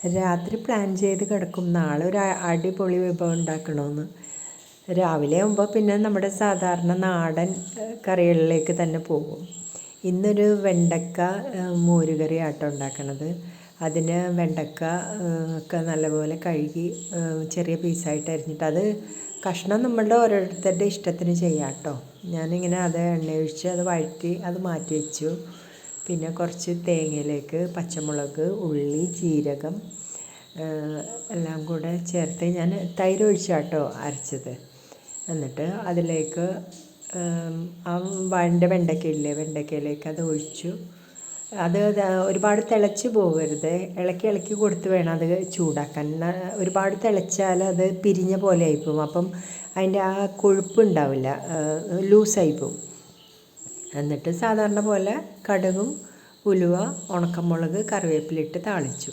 രാത്രി പ്ലാൻ ചെയ്ത് കിടക്കും നാളെ ഒരു അടിപൊളി വിഭവം ഉണ്ടാക്കണമെന്ന്. രാവിലെ ആകുമ്പോൾ പിന്നെ നമ്മുടെ സാധാരണ നാടൻ കറികളിലേക്ക് തന്നെ പോകും. ഇന്നൊരു വെണ്ടക്ക മോരുകറി ആട്ടോ ഉണ്ടാക്കണത്. അതിന് വെണ്ടക്ക ഒക്കെ നല്ലപോലെ കഴുകി ചെറിയ പീസായിട്ട് അരിഞ്ഞിട്ട് അത് കഷ്ണം നമ്മളുടെ ഓരോരുത്തരുടെ ഇഷ്ടത്തിന് ചെയ്യാം കേട്ടോ. ഞാനിങ്ങനെ അത് എണ്ണയൊഴിച്ച് അത് വഴറ്റി അത് മാറ്റി വെച്ചു. പിന്നെ കുറച്ച് തേങ്ങയിലേക്ക് പച്ചമുളക്, ഉള്ളി, ജീരകം എല്ലാം കൂടെ ചേർത്ത് ഞാൻ തൈര് ഒഴിച്ചാട്ടോ അരച്ചത്. എന്നിട്ട് അതിലേക്ക് ആ വെണ്ടയ്ക്കയിലേക്ക് അത് ഒഴിച്ചു. അത് ഒരുപാട് തിളച്ച് പോകരുത്, ഇളക്കി കൊടുത്ത് വേണം അത് ചൂടാക്കാൻ. ഒരുപാട് തിളച്ചാൽ അത് പിരിഞ്ഞ പോലെ ആയിപ്പോവും. അപ്പം അതിൻ്റെ ആ കൊഴുപ്പ് ഉണ്ടാവില്ല, ലൂസായിപ്പോവും. എന്നിട്ട് സാധാരണ പോലെ കടുകും ഉലുവ, ഉണക്കമുളക്, കറിവേപ്പിലിട്ട് താളിച്ചു.